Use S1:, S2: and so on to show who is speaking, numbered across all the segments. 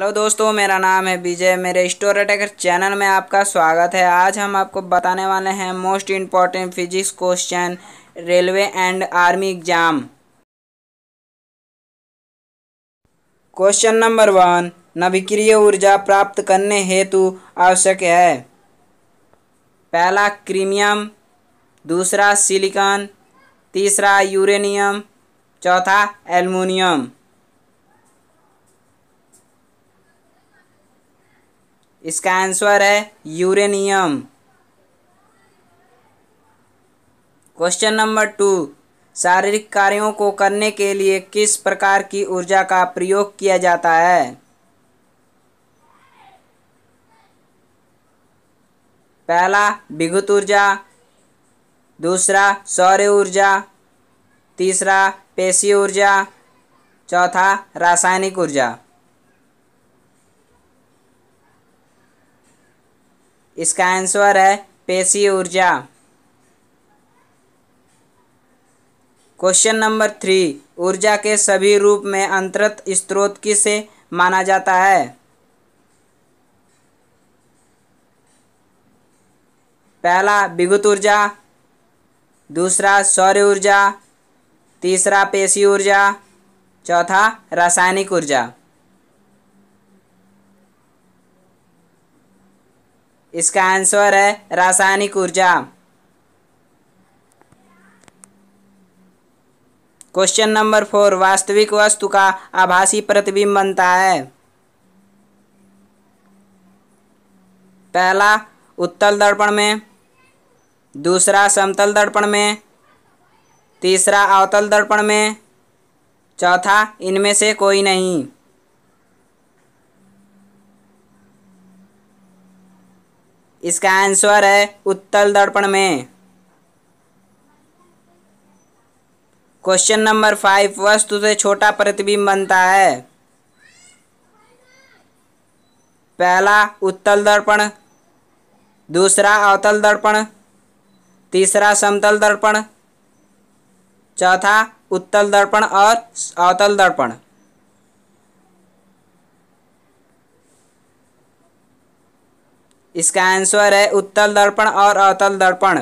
S1: Hello दोस्तों, मेरा नाम है विजय। मेरे स्टोरी टेकर चैनल में आपका स्वागत है। आज हम आपको बताने वाले हैं most important physics question railway and army exam. Question number 1, नाभिकीय ऊर्जा प्राप्त करने हेतु आवश्यक है। पहला क्रीमियम, दूसरा सिलिकॉन, तीसरा यूरेनियम, चौथा एल्युमिनियम। इसका आंसर है यूरेनियम। क्वेश्चन नंबर 2, शारीरिक कार्यों को करने के लिए किस प्रकार की ऊर्जा का प्रयोग किया जाता है। पहला विद्युत ऊर्जा, दूसरा सौर ऊर्जा, तीसरा पेशीय ऊर्जा, चौथा रासायनिक ऊर्जा। इसका आंसर है पेशीय ऊर्जा। क्वेश्चन नंबर 3, ऊर्जा के सभी रूप में अंतर्गत स्रोत किसे माना जाता है। पहला विद्युत ऊर्जा, दूसरा सौर ऊर्जा, तीसरा पेशीय ऊर्जा, चौथा रासायनिक ऊर्जा। इसका आंसर है रासायनिक ऊर्जा। क्वेश्चन नंबर 4, वास्तविक वस्तु का आभासी प्रतिबिंब बनता है। पहला उत्तल दर्पण में, दूसरा समतल दर्पण में, तीसरा अवतल दर्पण में, चौथा इनमें से कोई नहीं। इसका आंसर है उत्तल दर्पण में। क्वेश्चन नंबर 5, वस्तु से छोटा प्रतिबिंब बनता है। पहला उत्तल दर्पण, दूसरा अवतल दर्पण, तीसरा समतल दर्पण, चौथा उत्तल दर्पण और अवतल दर्पण। इसका आंसर है उत्तल दर्पण और अवतल दर्पण।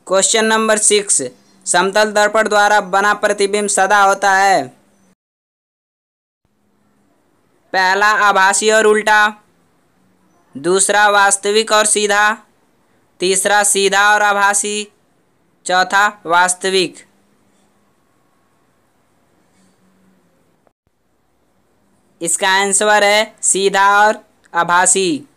S1: क्वेश्चन नंबर 6, समतल दर्पण द्वारा बना प्रतिबिंब सदा होता है। पहला आभासी और उल्टा, दूसरा वास्तविक और सीधा, तीसरा सीधा और आभासी, चौथा वास्तविक। इसका आंसर है सीधा और आभासी।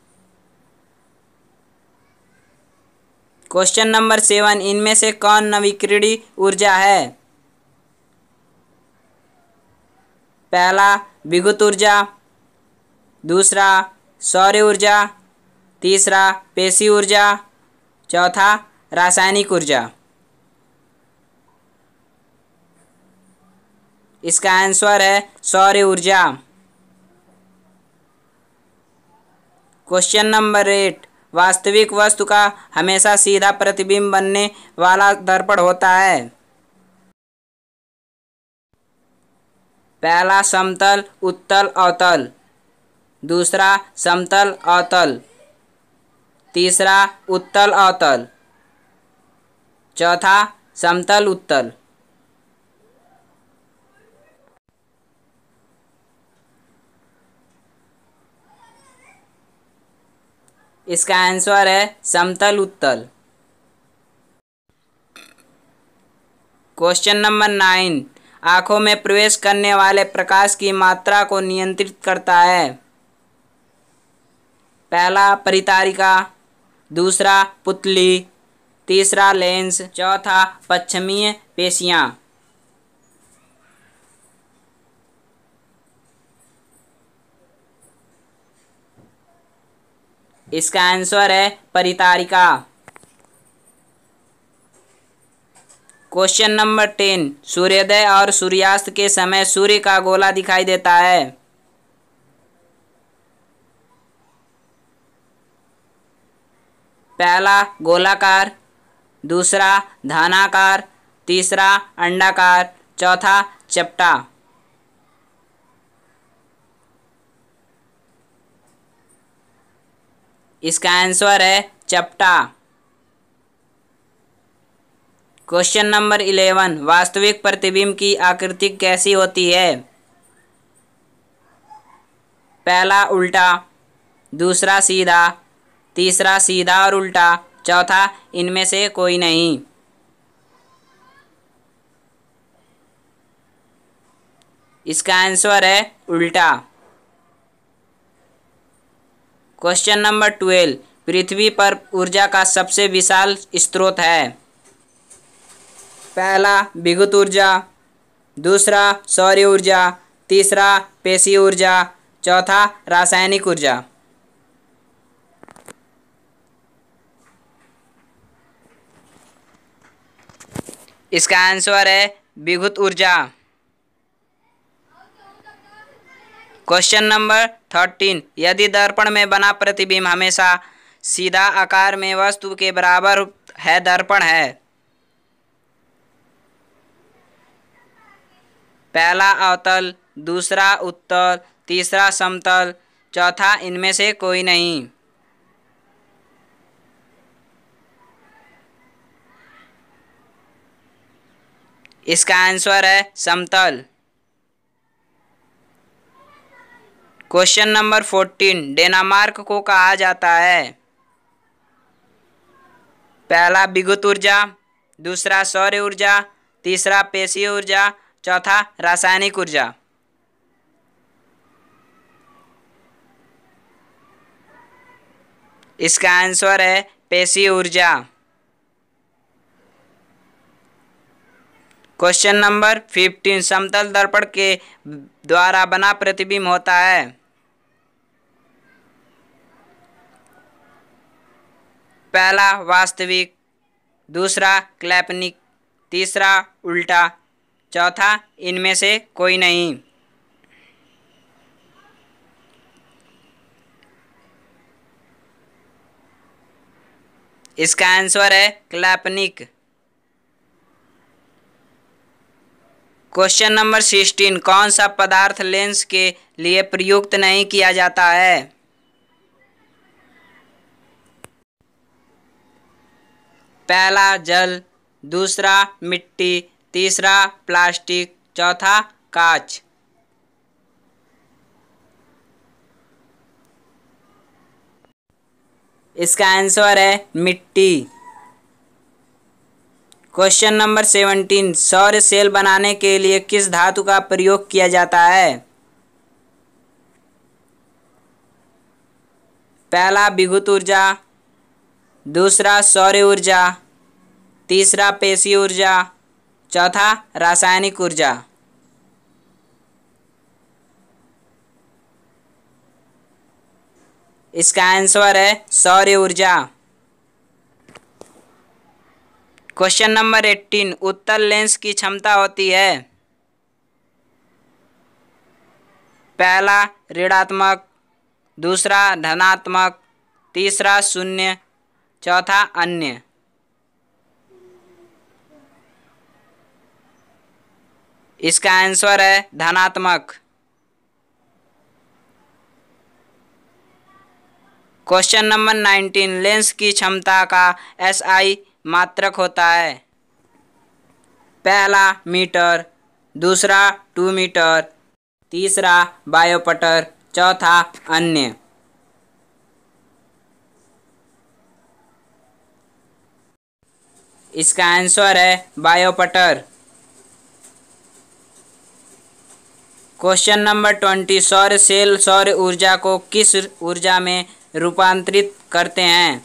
S1: क्वेश्चन नंबर 7, इनमें से कौन नवीकरणीय ऊर्जा है। पहला विद्युत ऊर्जा, दूसरा सौर ऊर्जा, तीसरा पेशीय ऊर्जा, चौथा रासायनिक ऊर्जा। इसका आंसर है सौर ऊर्जा। क्वेश्चन नंबर 8, वास्तविक वस्तु का हमेशा सीधा प्रतिबिंब बनने वाला दर्पण होता है। पहला समतल उत्तल अवतल, दूसरा समतल अवतल, तीसरा उत्तल अवतल, चौथा समतल उत्तल। इसका आंसर है समतल उत्तल। क्वेश्चन नंबर 9, आँखों में प्रवेश करने वाले प्रकाश की मात्रा को नियंत्रित करता है। पहला परितारिका, दूसरा पुतली, तीसरा लेंस, चौथा पश्चिमीय पेशियाँ। इसका आंसर है परितारिका। क्वेश्चन नंबर 10, सूर्योदय और सूर्यास्त के समय सूर्य का गोला दिखाई देता है। पहला गोलाकार, दूसरा धनाकार, तीसरा अंडाकार, चौथा चपटा। इसका आंसर है चपटा। क्वेश्चन नंबर 11, वास्तविक प्रतिबिंब की आकृति कैसी होती है? पहला उल्टा, दूसरा सीधा, तीसरा सीधा और उल्टा, चौथा इनमें से कोई नहीं। इसका आंसर है उल्टा। क्वेश्चन नंबर 12, पृथ्वी पर ऊर्जा का सबसे विशाल स्रोत है? पहला विद्युत ऊर्जा, दूसरा सौर ऊर्जा, तीसरा पेशीय ऊर्जा, चौथा रासायनिक ऊर्जा। इसका आंसर है विद्युत ऊर्जा। क्वेश्चन नंबर 13, यदि दर्पण में बना प्रतिबिंब हमेशा सीधा आकार में वस्तु के बराबर है, दर्पण है? पहला अवतल, दूसरा उत्तल, तीसरा समतल, चौथा इनमें से कोई नहीं। इसका आंसर है समतल। क्वेश्चन नंबर 14, डेनमार्क को कहा जाता है? पहला विद्युत ऊर्जा, दूसरा सौर ऊर्जा, तीसरा पेशीय ऊर्जा, चौथा रासायनिक ऊर्जा। इसका आंसर है पेशीय ऊर्जा। क्वेश्चन नंबर 15, समतल दर्पण के द्वारा बना प्रतिबिंब होता है? पहला वास्तविक, दूसरा काल्पनिक, तीसरा उल्टा, चौथा इनमें से कोई नहीं। इसका आंसर है काल्पनिक। क्वेश्चन नंबर 16, कौन सा पदार्थ लेंस के लिए प्रयुक्त नहीं किया जाता है? पहला जल, दूसरा मिट्टी, तीसरा प्लास्टिक, चौथा कांच। इसका आंसर है मिट्टी। क्वेश्चन नंबर 17, सौर सेल बनाने के लिए किस धातु का प्रयोग किया जाता है? पहला विद्युत ऊर्जा, दूसरा सौर ऊर्जा, तीसरा पेशीय ऊर्जा, चौथा रासायनिक ऊर्जा। इसका आंसर है सौर ऊर्जा। क्वेश्चन नंबर 18, उत्तल लेंस की क्षमता होती है? पहला ऋणात्मक, दूसरा धनात्मक, तीसरा शून्य, चौथा अन्य। इसका आंसर है धनात्मक। क्वेश्चन नंबर 19, लेंस की क्षमता का SI मात्रक होता है? पहला मीटर, दूसरा 2 मीटर, तीसरा बायोप्टर, चौथा अन्य। इसका आंसर है बायोप्टर। क्वेश्चन नंबर 20, सौर सेल सौर ऊर्जा को किस ऊर्जा में रूपांतरित करते हैं?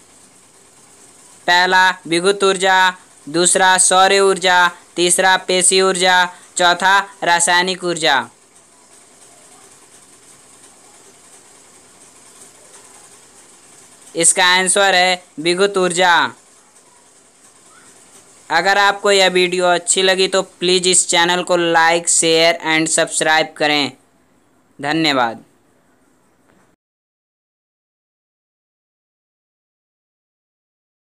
S1: पहला विद्युत ऊर्जा, दूसरा सौर ऊर्जा, तीसरा पेशीय ऊर्जा, चौथा रासायनिक ऊर्जा। इसका आंसर है विद्युत ऊर्जा। अगर आपको यह वीडियो अच्छी लगी तो प्लीज़ इस चैनल को लाइक, शेयर एंड सब्सक्राइब करें। धन्यवाद।